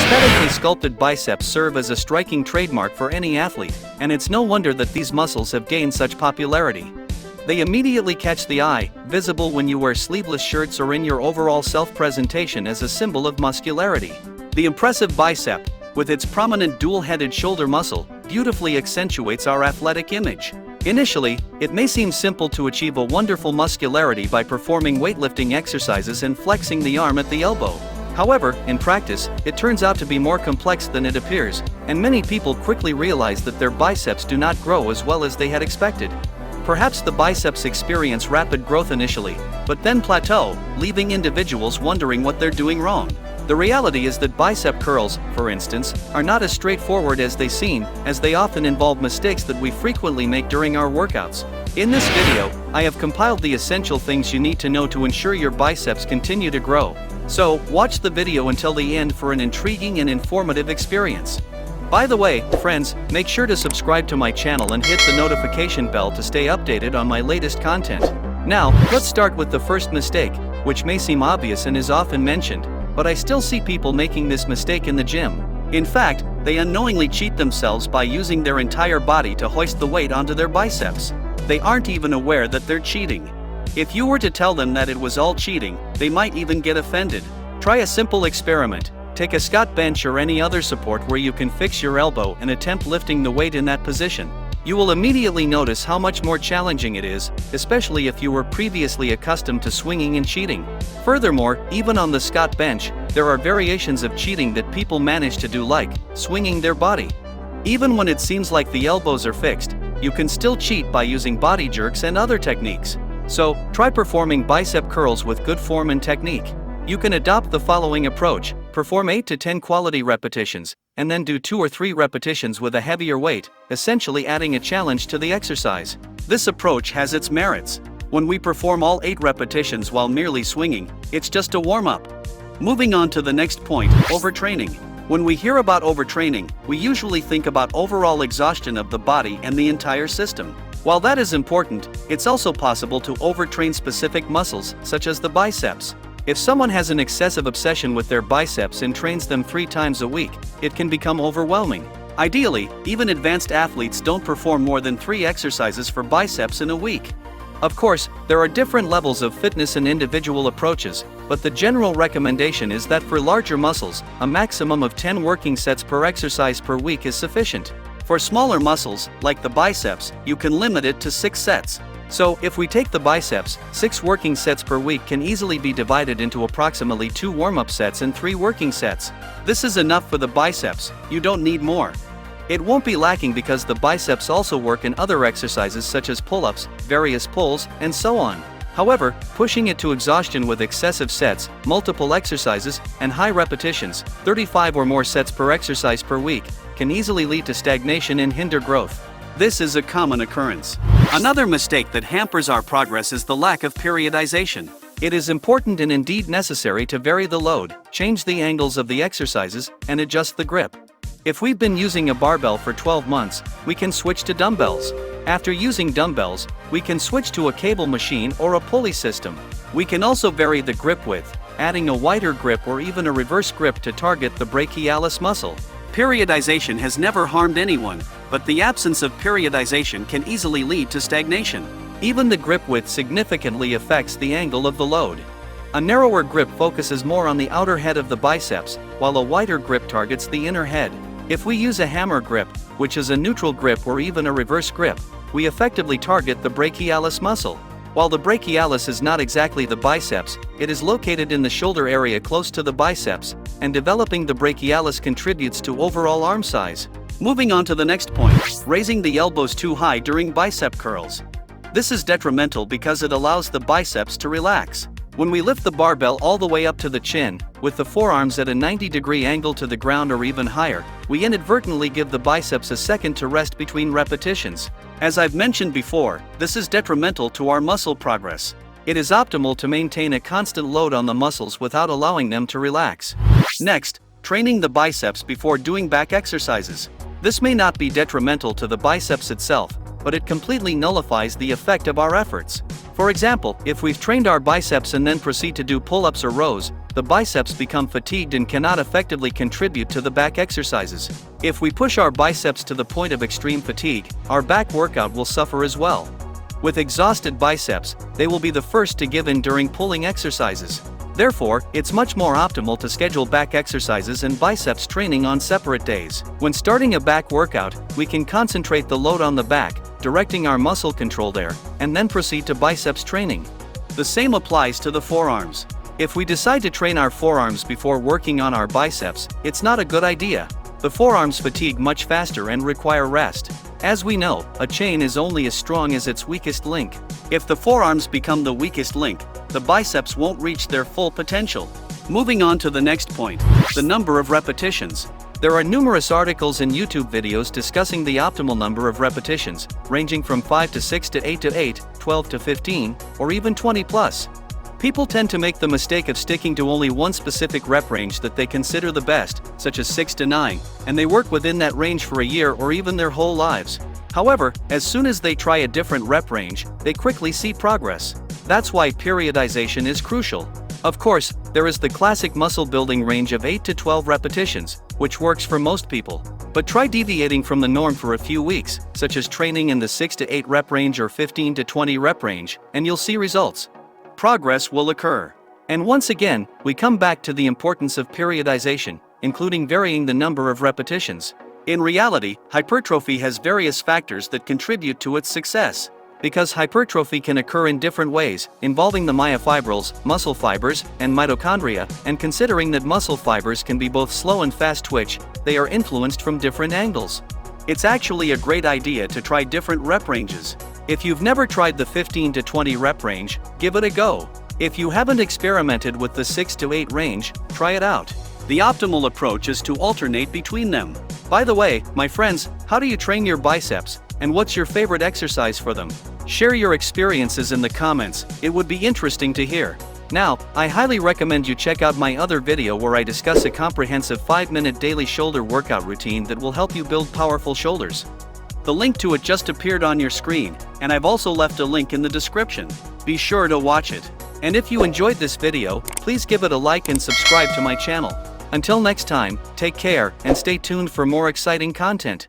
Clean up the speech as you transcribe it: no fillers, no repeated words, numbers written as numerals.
Aesthetically sculpted biceps serve as a striking trademark for any athlete, and it's no wonder that these muscles have gained such popularity. They immediately catch the eye, visible when you wear sleeveless shirts or in your overall self-presentation as a symbol of muscularity. The impressive bicep, with its prominent dual-headed shoulder muscle, beautifully accentuates our athletic image. Initially, it may seem simple to achieve a wonderful muscularity by performing weightlifting exercises and flexing the arm at the elbow. However, in practice, it turns out to be more complex than it appears, and many people quickly realize that their biceps do not grow as well as they had expected. Perhaps the biceps experience rapid growth initially, but then plateau, leaving individuals wondering what they're doing wrong. The reality is that bicep curls, for instance, are not as straightforward as they seem, as they often involve mistakes that we frequently make during our workouts. In this video, I have compiled the essential things you need to know to ensure your biceps continue to grow. So, watch the video until the end for an intriguing and informative experience. By the way, friends, make sure to subscribe to my channel and hit the notification bell to stay updated on my latest content. Now, let's start with the first mistake, which may seem obvious and is often mentioned, but I still see people making this mistake in the gym. In fact, they unknowingly cheat themselves by using their entire body to hoist the weight onto their biceps. They aren't even aware that they're cheating. If you were to tell them that it was all cheating, they might even get offended. Try a simple experiment. Take a squat bench or any other support where you can fix your elbow and attempt lifting the weight in that position. You will immediately notice how much more challenging it is, especially if you were previously accustomed to swinging and cheating. Furthermore, even on the squat bench, there are variations of cheating that people manage to do, like swinging their body. Even when it seems like the elbows are fixed, you can still cheat by using body jerks and other techniques. So, try performing bicep curls with good form and technique. You can adopt the following approach: perform 8 to 10 quality repetitions, and then do 2 or 3 repetitions with a heavier weight, essentially adding a challenge to the exercise. This approach has its merits. When we perform all 8 repetitions while merely swinging, it's just a warm-up. Moving on to the next point, overtraining. When we hear about overtraining, we usually think about overall exhaustion of the body and the entire system. While that is important, it's also possible to overtrain specific muscles, such as the biceps. If someone has an excessive obsession with their biceps and trains them 3 times a week, it can become overwhelming. Ideally, even advanced athletes don't perform more than 3 exercises for biceps in a week. Of course, there are different levels of fitness and individual approaches, but the general recommendation is that for larger muscles, a maximum of 10 working sets per exercise per week is sufficient. For smaller muscles, like the biceps, you can limit it to 6 sets. So, if we take the biceps, 6 working sets per week can easily be divided into approximately 2 warm-up sets and 3 working sets. This is enough for the biceps, you don't need more. It won't be lacking because the biceps also work in other exercises such as pull-ups, various pulls, and so on. However, pushing it to exhaustion with excessive sets, multiple exercises, and high repetitions, 35 or more sets per exercise per week, can easily lead to stagnation and hinder growth. This is a common occurrence. Another mistake that hampers our progress is the lack of periodization. It is important and indeed necessary to vary the load, change the angles of the exercises, and adjust the grip. If we've been using a barbell for 12 months, we can switch to dumbbells. After using dumbbells, we can switch to a cable machine or a pulley system. We can also vary the grip width, adding a wider grip or even a reverse grip to target the brachialis muscle. Periodization has never harmed anyone, but the absence of periodization can easily lead to stagnation. Even the grip width significantly affects the angle of the load. A narrower grip focuses more on the outer head of the biceps, while a wider grip targets the inner head. If we use a hammer grip, which is a neutral grip or even a reverse grip, we effectively target the brachialis muscle. While the brachialis is not exactly the biceps, it is located in the shoulder area close to the biceps, and developing the brachialis contributes to overall arm size. Moving on to the next point, raising the elbows too high during bicep curls. This is detrimental because it allows the biceps to relax. When we lift the barbell all the way up to the chin, with the forearms at a 90-degree angle to the ground or even higher, we inadvertently give the biceps a second to rest between repetitions. As I've mentioned before, this is detrimental to our muscle progress. It is optimal to maintain a constant load on the muscles without allowing them to relax. Next, training the biceps before doing back exercises. This may not be detrimental to the biceps itself, but it completely nullifies the effect of our efforts. For example, if we've trained our biceps and then proceed to do pull-ups or rows, the biceps become fatigued and cannot effectively contribute to the back exercises. If we push our biceps to the point of extreme fatigue, our back workout will suffer as well. With exhausted biceps, they will be the first to give in during pulling exercises. Therefore, it's much more optimal to schedule back exercises and biceps training on separate days. When starting a back workout, we can concentrate the load on the back, directing our muscle control there, and then proceed to biceps training. The same applies to the forearms. If we decide to train our forearms before working on our biceps, it's not a good idea. The forearms fatigue much faster and require rest. As we know, a chain is only as strong as its weakest link. If the forearms become the weakest link, the biceps won't reach their full potential. Moving on to the next point, the number of repetitions. There are numerous articles and YouTube videos discussing the optimal number of repetitions, ranging from 5 to 6 to 8 to 8, 12 to 15, or even 20 plus. People tend to make the mistake of sticking to only one specific rep range that they consider the best, such as 6 to 9, and they work within that range for a year or even their whole lives. However, as soon as they try a different rep range, they quickly see progress. That's why periodization is crucial. Of course, there is the classic muscle building range of 8 to 12 repetitions, which works for most people. But try deviating from the norm for a few weeks, such as training in the 6 to 8 rep range or 15 to 20 rep range, and you'll see results. Progress will occur. And once again, we come back to the importance of periodization, including varying the number of repetitions. In reality, hypertrophy has various factors that contribute to its success. Because hypertrophy can occur in different ways, involving the myofibrils, muscle fibers, and mitochondria, and considering that muscle fibers can be both slow and fast twitch, they are influenced from different angles. It's actually a great idea to try different rep ranges. If you've never tried the 15 to 20 rep range, give it a go. If you haven't experimented with the 6 to 8 range, try it out. The optimal approach is to alternate between them. By the way, my friends, how do you train your biceps, and what's your favorite exercise for them? Share your experiences in the comments, it would be interesting to hear. Now, I highly recommend you check out my other video where I discuss a comprehensive 5-minute daily shoulder workout routine that will help you build powerful shoulders. The link to it just appeared on your screen, and I've also left a link in the description. Be sure to watch it. And if you enjoyed this video, please give it a like and subscribe to my channel. Until next time, take care and stay tuned for more exciting content.